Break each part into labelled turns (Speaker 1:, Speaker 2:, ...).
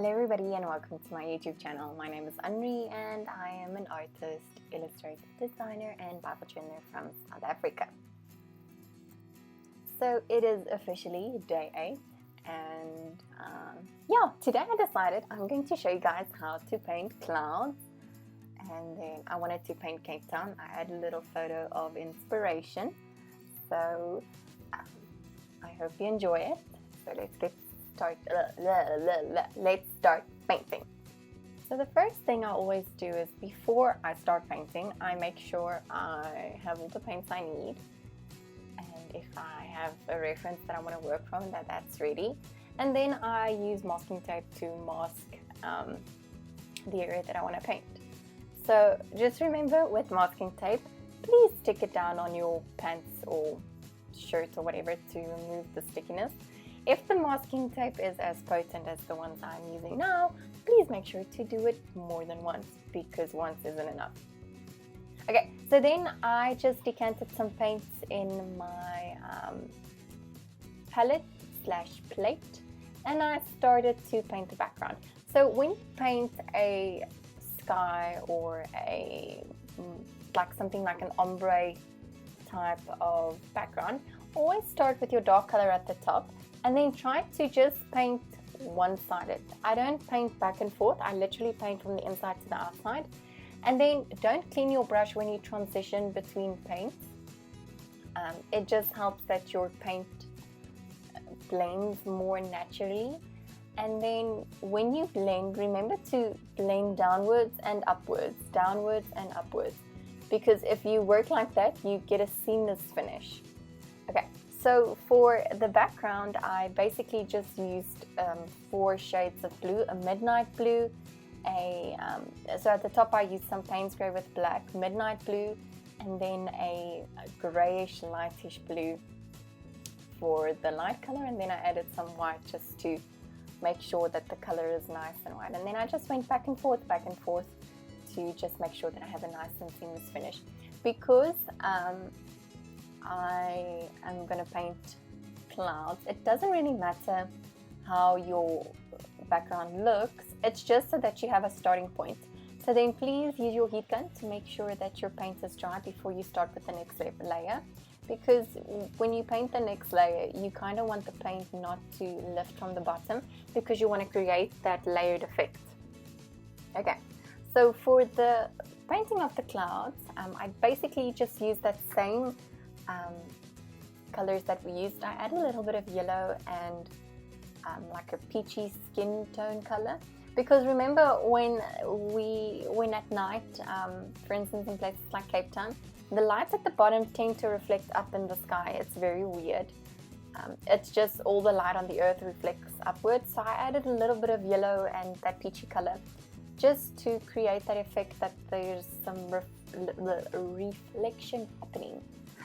Speaker 1: Hello everybody and welcome to my YouTube channel. My name is Anri and I am an artist, illustrator, designer and Bible trainer from South Africa. So it is officially day 8 and today I decided I'm going to show you guys how to paint clouds, and then I wanted to paint Cape Town. I had a little photo of inspiration, so I hope you enjoy it. So let's start painting. So the first thing I always do is before I start painting, I make sure I have all the paints I need, and if I have a reference that I want to work from, that's ready, and then I use masking tape to mask the area that I want to paint. So just remember, with masking tape, please stick it down on your pants or shirt or whatever to remove the stickiness. If the masking tape is as potent as the ones I'm using now, please make sure to do it more than once, because once isn't enough. Okay, so then I just decanted some paints in my palette / plate, and I started to paint the background. So when you paint a sky or something like an ombre type of background, always start with your dark color at the top and then try to just paint one-sided. I don't paint back and forth, I literally paint from the inside to the outside. And then don't clean your brush when you transition between paints. It just helps that your paint blends more naturally. And then when you blend, remember to blend downwards and upwards, because if you work like that, you get a seamless finish. Okay, so for the background, I basically just used 4 shades of blue: a midnight blue, so at the top I used some Payne's Grey with black, midnight blue, and then a grayish lightish blue for the light color, and then I added some white just to make sure that the color is nice and white. And then I just went back and forth to just make sure that I have a nice and seamless finish. Because I am going to paint clouds, it doesn't really matter how your background looks, it's just so that you have a starting point. So then please use your heat gun to make sure that your paint is dry before you start with the next layer, because when you paint the next layer, you kind of want the paint not to lift from the bottom, because you want to create that layered effect. Okay, so for the painting of the clouds, I basically just used that same colors that we used. I added a little bit of yellow and like a peachy skin tone color, because remember when at night, for instance in places like Cape Town, the lights at the bottom tend to reflect up in the sky. It's very weird. It's just all the light on the earth reflects upwards, so I added a little bit of yellow and that peachy color just to create that effect that there's some reflection happening.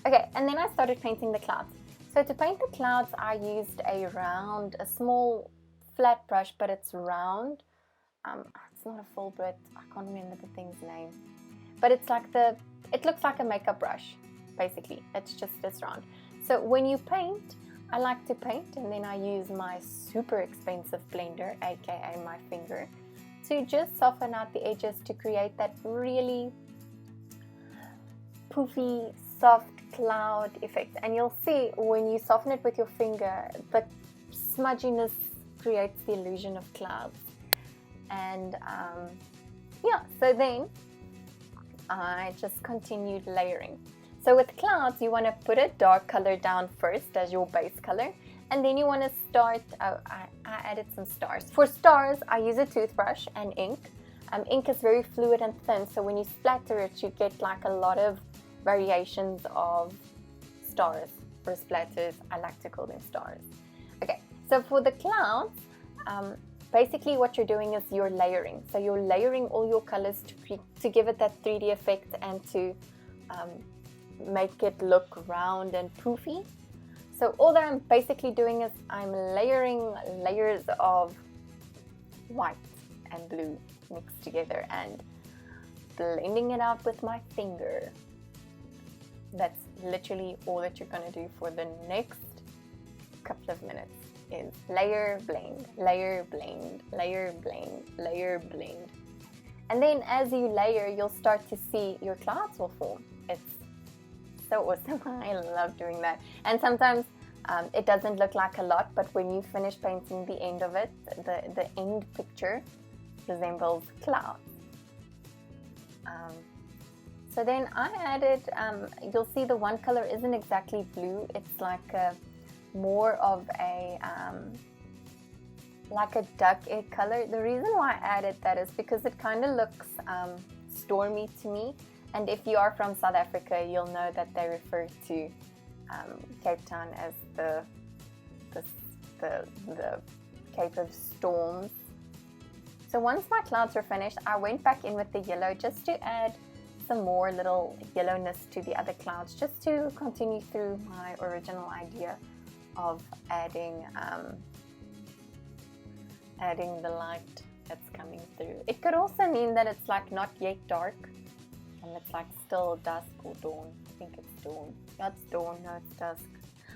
Speaker 1: Okay, and then I started painting the clouds. So to paint the clouds, I used a small flat brush, but it's round. It's not a full bit, I can't remember the thing's name. But it's like it looks like a makeup brush, basically. It's just this round. So when you paint, I like to paint and then I use my super expensive blender, aka my finger, to just soften out the edges to create that really poofy, soft cloud effect. And you'll see when you soften it with your finger, the smudginess creates the illusion of clouds. And so then I just continued layering. So with clouds, you want to put a dark color down first as your base color, and then you want to start, I added some stars. For stars, I use a toothbrush and ink. Ink is very fluid and thin, so when you splatter it, you get like a lot of variations of stars or splatters. I like to call them stars. Okay, so for the clouds, basically what you're doing is you're layering. So you're layering all your colors to give it that 3D effect and to make it look round and poofy. So all that I'm basically doing is I'm layering layers of white and blue mixed together and blending it out with my finger. That's literally all that you're going to do for the next couple of minutes. is layer, blend, layer, blend, layer, blend, layer, blend. And then as you layer, you'll start to see your clouds will form. It's so awesome. I love doing that. And sometimes it doesn't look like a lot, but when you finish painting the end of it, the end picture resembles clouds. So then I added, you'll see the one color isn't exactly blue. It's like more of a like a duck egg color. The reason why I added that is because it kind of looks stormy to me. And if you are from South Africa, you'll know that they refer to Cape Town as the Cape of Storms. So once my clouds were finished, I went back in with the yellow just to add some more little yellowness to the other clouds, just to continue through my original idea of adding the light that's coming through. It could also mean that it's like not yet dark and it's like still dusk or dawn. I think it's dawn. No, it's dawn. No, it's dusk.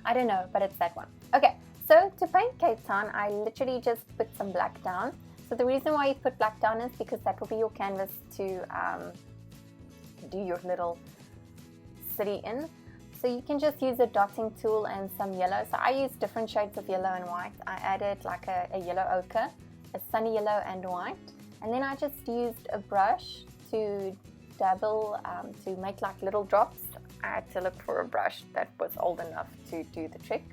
Speaker 1: I don't know, but it's that one. Okay, so to paint Cape Town, I literally just put some black down. So the reason why you put black down is because that will be your canvas to do your little city in. So you can just use a dotting tool and some yellow. So I used different shades of yellow and white. I added like a yellow ochre, a sunny yellow and white. And then I just used a brush to dabble, to make like little drops. I had to look for a brush that was old enough to do the trick.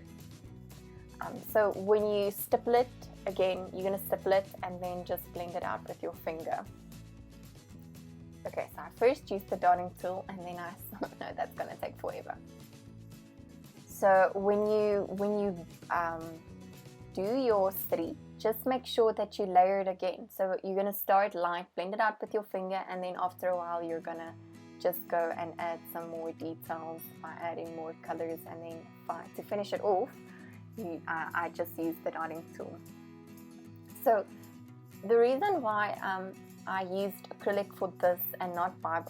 Speaker 1: So when you stipple it, again, you're going to stipple it and then just blend it out with your finger. Okay, so I first used the dotting tool and then I thought, no, that's going to take forever. So when you do your city, just make sure that you layer it again. So you're going to start light, blend it out with your finger, and then after a while you're going to just go and add some more details by adding more colors, and then to finish it off, I just used the dotting tool. So the reason why I used acrylic for this and not Bible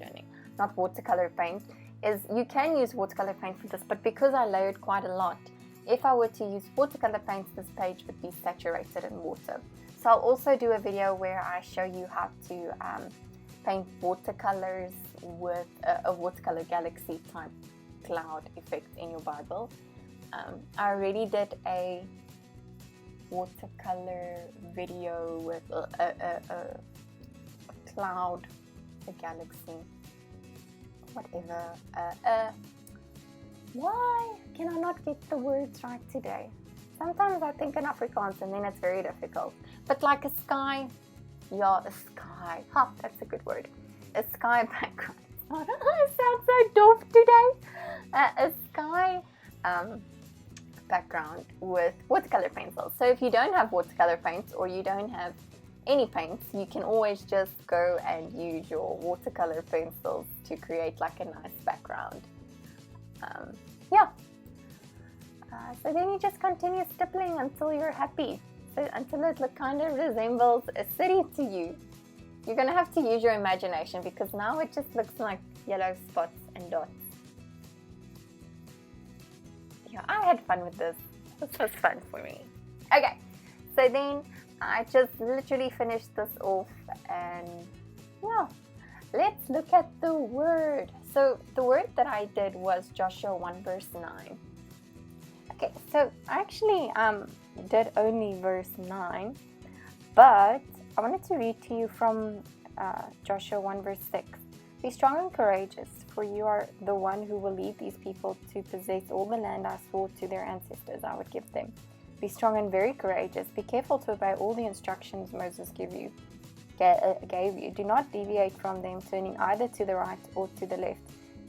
Speaker 1: journaling, not watercolor paint, is you can use watercolor paint for this, but because I layered quite a lot, if I were to use watercolor paint, this page would be saturated in water. So I'll also do a video where I show you how to paint watercolors with a watercolor galaxy type cloud effect in your Bible. I already did a watercolor video with a cloud, a galaxy, whatever. Why can I not get the words right today? Sometimes I think in Afrikaans and then it's very difficult. But like a sky, yeah, a sky. Ha, that's a good word. A sky background. I sound so doof today. A sky background with watercolor pencils. So if you don't have watercolor paints or you don't have any paints, you can always just go and use your watercolor pencils to create like a nice background. So then you just continue stippling until you're happy, so until it kind of resembles a city to you. You're going to have to use your imagination because now it just looks like yellow spots and dots. Yeah, I had fun with this. This was fun for me. Okay, so then I just literally finished this off, and yeah, let's look at the word. So the word that I did was Joshua 1 verse 9. Okay, so I actually did only verse 9, but I wanted to read to you from Joshua 1 verse 6. Be strong and courageous, for you are the one who will lead these people to possess all the land I swore to their ancestors I would give them. Be strong and very courageous. Be careful to obey all the instructions Moses gave you. Do not deviate from them, turning either to the right or to the left.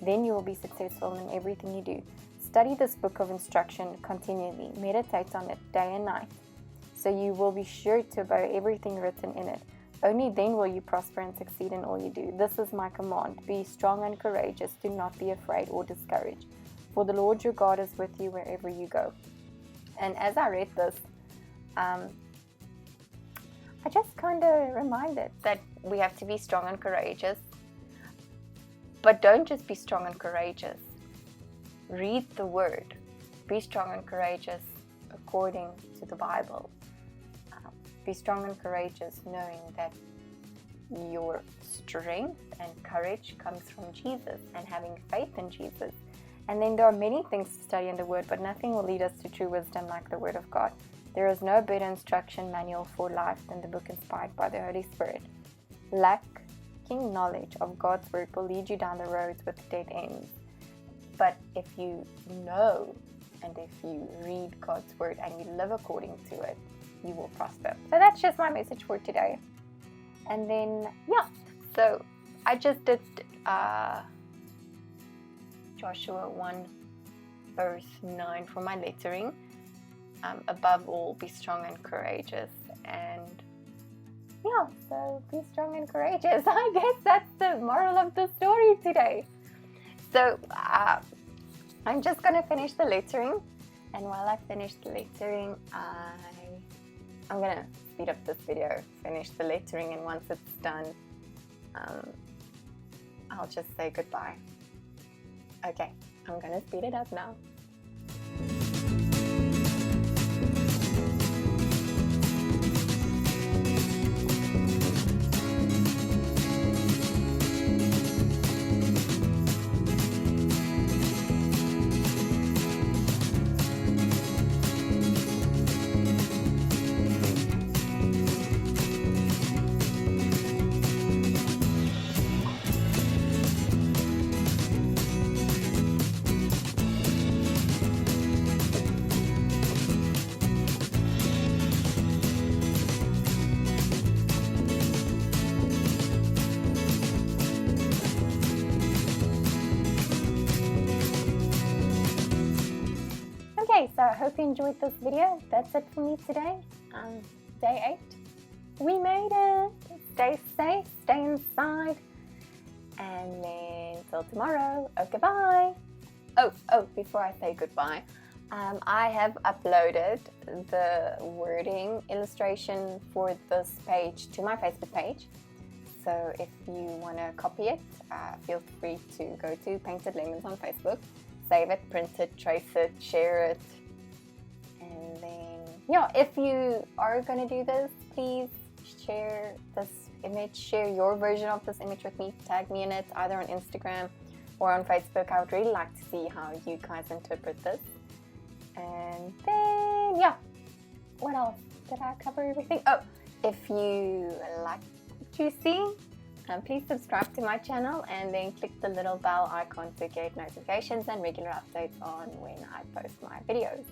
Speaker 1: Then you will be successful in everything you do. Study this book of instruction continually. Meditate on it day and night, so you will be sure to obey everything written in it. Only then will you prosper and succeed in all you do. This is my command. Be strong and courageous. Do not be afraid or discouraged, for the Lord your God is with you wherever you go. And as I read this, I just kind of reminded that we have to be strong and courageous. But don't just be strong and courageous. Read the word. Be strong and courageous. according to the Bible. Be strong and courageous, knowing that your strength and courage comes from Jesus, and having faith in Jesus. And then there are many things to study in the Word, but nothing will lead us to true wisdom like the Word of God. There is no better instruction manual for life than the book inspired by the Holy Spirit. Lacking knowledge of God's Word will lead you down the roads with dead ends. But if you know, and if you read God's Word and you live according to it, you will prosper. So that's just my message for today. And then, yeah, so I just did Joshua 1 verse 9 for my lettering. Above all, be strong and courageous. And yeah, so be strong and courageous. I guess that's the moral of the story today. So I'm just going to finish the lettering. And while I finish the lettering, I'm going to speed up this video, finish the lettering, and once it's done, I'll just say goodbye. Okay, I'm going to speed it up now. Okay, so I hope you enjoyed this video. That's it for me today. Day 8. We made it. Stay safe, stay inside. And then till tomorrow. Okay, bye. Oh, before I say goodbye, I have uploaded the wording illustration for this page to my Facebook page. So if you want to copy it, feel free to go to Painted Lemons on Facebook. Save it, print it, trace it, share it. And then, yeah, if you are going to do this, please share this image, share your version of this image with me. Tag me in it, either on Instagram or on Facebook. I would really like to see how you guys interpret this. And then, yeah, what else? Did I cover everything? Oh, if you like what you see, please subscribe to my channel and then click the little bell icon to get notifications and regular updates on when I post my videos.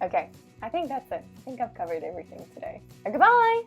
Speaker 1: Okay, I think that's it. I think I've covered everything today. Okay, bye!